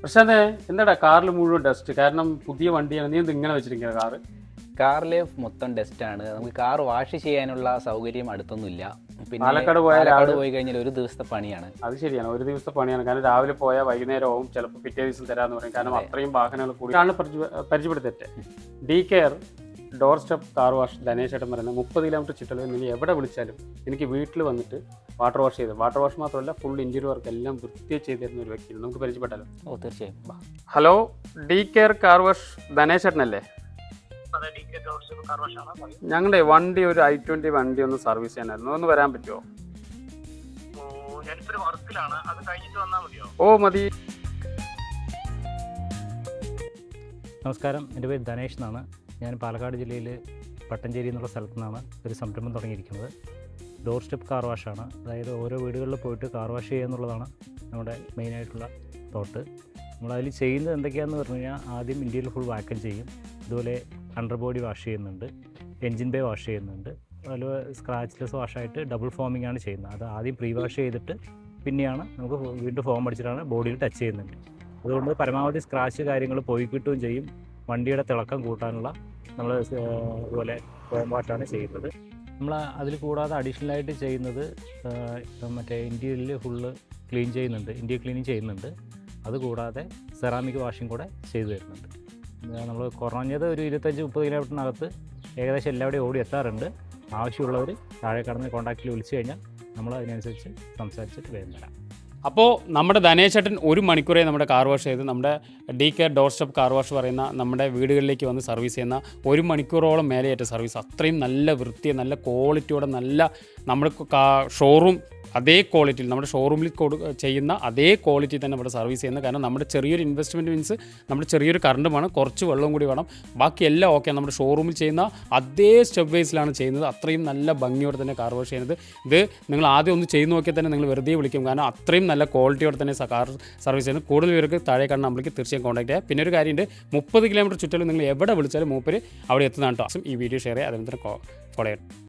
പക്ഷേ അതെ എന്താടാ കാറിൽ മുഴുവൻ ഡസ്റ്റ്? കാരണം പുതിയ വണ്ടിയാണ്, നീ എന്ത് ഇങ്ങനെ വെച്ചിരിക്കുക കാറ്? കാറിൽ മൊത്തം ഡസ്റ്റാണ്. നമുക്ക് കാർ വാഷ് ചെയ്യാനുള്ള സൗകര്യം അടുത്തൊന്നുമില്ല. പിന്നെ പാലക്കാട് പോയി കഴിഞ്ഞാൽ ഒരു ദിവസത്തെ പണിയാണ്. അത് ശരിയാണ്, ഒരു ദിവസത്തെ പണിയാണ്. കാരണം രാവിലെ പോയാൽ വൈകുന്നേരവും ചിലപ്പോൾ പിറ്റേ ദിവസം തരാമെന്ന് പറയും. കാരണം അത്രയും വാഹനങ്ങൾ കൂടി ആണ് പരിചയപ്പെടുത്തട്ടെ. D care door step car wash Dhanesh ഏട്ടൻ പറയുന്നത് 30 കിലോമീറ്റർ ചുറ്റളവ് നീ എവിടെ വിളിച്ചാലും എനിക്ക് വീട്ടിൽ വന്നിട്ട് വാട്ടർ വാഷ് ചെയ്ത്, വാട്ടർ വാഷ് മാത്രമല്ല ഫുൾ ഇൻറ്റീരിയർ വർക്ക് എല്ലാം വൃത്തിയായി ചെയ്ത് തരുന്ന ഒരു വ്യക്തിയാണ്. നമുക്ക് പരിചയപ്പെട്ടാലോ? ഓ തീർച്ചയായും. Hello, D care car wash Dhanesh ഏട്ടനല്ലേ? ഞങ്ങളുടെ വണ്ടി ഒരു i20 വണ്ടി ഒന്ന് സർവീസ് ചെയ്യാനായിരുന്നു, ഒന്ന് വരാൻ പറ്റുമോ? ഓ മതി. നമസ്കാരം, എൻ്റെ പേര് ധനേഷ് എന്നാണ്. ഞാൻ പാലക്കാട് ജില്ലയിൽ പട്ടഞ്ചേരി എന്നുള്ള സ്ഥലത്തു നിന്നാണ് ഒരു സംരംഭം തുടങ്ങിയിരിക്കുന്നത്. ഡോർ സ്റ്റെപ്പ് കാർ വാഷാണ്. അതായത് ഓരോ വീടുകളിൽ പോയിട്ട് കാർ വാഷ് ചെയ്യുക എന്നുള്ളതാണ് നമ്മുടെ മെയിനായിട്ടുള്ള തോട്ട്. നമ്മളതിൽ ചെയ്യുന്നത് എന്തൊക്കെയാണെന്ന് പറഞ്ഞു കഴിഞ്ഞാൽ, ആദ്യം ഇന്ത്യയിൽ ഫുൾ വാക്വം ചെയ്യും. അതുപോലെ അണ്ടർ ബോഡി വാഷ് ചെയ്യുന്നുണ്ട്, എൻജിൻ ബേ വാഷ് ചെയ്യുന്നുണ്ട്. അതുപോലെ സ്ക്രാച്ച്ലെസ് വാഷായിട്ട് ഡബിൾ ഫോമിംഗ് ആണ് ചെയ്യുന്നത്. അത് ആദ്യം പ്രീ വാഷ് ചെയ്തിട്ട് പിന്നെയാണ് നമുക്ക് വീണ്ടും ഫോം അടിച്ചിട്ടാണ് ബോഡിയിൽ ടച്ച് ചെയ്യുന്നുണ്ട്. അതുകൊണ്ട് പരമാവധി സ്ക്രാച്ച് കാര്യങ്ങൾ പോയി കിട്ടുകയും ചെയ്യും. വണ്ടിയുടെ തിളക്കം കൂട്ടാനുള്ള നമ്മൾ ഇതുപോലെ ഫോം വാഷാണ് ചെയ്യുന്നത്. നമ്മൾ അതിൽ കൂടാതെ അഡീഷണലായിട്ട് ചെയ്യുന്നത് മറ്റേ ഇന്ത്യയിൽ ഫുള്ള് ക്ലീൻ ചെയ്യുന്നുണ്ട്, ഇന്ത്യ ക്ലീനിങ് ചെയ്യുന്നുണ്ട്. അതുകൂടാതെ സെറാമിക് വാഷിംഗ് കൂടെ ചെയ്തു തരുന്നുണ്ട്. നമ്മൾ കുറഞ്ഞത് ഒരു 25-30 കിലോമീറ്ററിനകത്ത് ഏകദേശം എല്ലാവിടെയും ഓടി എത്താറുണ്ട്. ആവശ്യമുള്ളവർ താഴെ കടന്ന് കോൺടാക്റ്റിൽ വിളിച്ചു കഴിഞ്ഞാൽ നമ്മൾ അതിനനുസരിച്ച് സംസാരിച്ചിട്ട് വേഗം തരാം. അപ്പോൾ നമ്മുടെ ധനേഷ് ചേട്ടൻ 1 മണിക്കൂറേ നമ്മുടെ കാർ വാഷ് ചെയ്ത്, നമ്മുടെ D care door step car wash പറയുന്ന നമ്മുടെ വീടുകളിലേക്ക് വന്ന് സർവീസ് ചെയ്യുന്ന 1 മണിക്കൂറോളം മേലെയായിട്ട് സർവീസ്. അത്രയും നല്ല വൃത്തി, നല്ല ക്വാളിറ്റിയോടെ, നല്ല നമ്മുടെ ഷോറൂം അതേ ക്വാളിറ്റിയിൽ, നമ്മുടെ ഷോറൂമിൽ ചെയ്യുന്ന അതേ ക്വാളിറ്റി തന്നെ ഇവിടെ സർവീസ് ചെയ്യുന്നത്. കാരണം നമ്മുടെ ചെറിയൊരു ഇൻവെസ്റ്റ്മെൻറ്റ് മീൻസ് നമ്മുടെ ചെറിയൊരു കറണ്ട് വേണം, കുറച്ച് വെള്ളവും കൂടി വേണം, ബാക്കി എല്ലാം ഓക്കെ. നമ്മുടെ ഷോറൂമിൽ ചെയ്യുന്ന അതേ സ്റ്റെപ്പ് വൈസിലാണ് ചെയ്യുന്നത്. അത്രയും നല്ല ഭംഗിയോടെ തന്നെ കാർ വാഷ് ചെയ്യുന്നത്. ഇത് നിങ്ങൾ ആദ്യം ഒന്ന് ചെയ്ത് നോക്കിയാൽ തന്നെ നിങ്ങൾ വെറുതെ വിളിക്കും. കാരണം അത്രയും നല്ല ക്വാളിറ്റിയോടെ തന്നെ കാർ സർവീസ് ചെയ്യുന്നത്. കൂടുതൽ പേർക്ക് താഴെ കാണുന്ന നമ്പറിലേക്ക് തീർച്ചയായും കോൺടാക്ട് ചെയ്യുക. പിന്നെ ഒരു കാര്യമുണ്ട്, 30 കിലോമീറ്റർ ചുറ്റലും നിങ്ങൾ എവിടെ വിളിച്ചാലും മൂപ്പര് അവിടെ എത്തുന്നതാണ് കേട്ടോ. ഈ വീഡിയോ ഷെയർ ചെയ്യുക, അതിന് തന്നെ ഫോളോ ചെയ്യണം.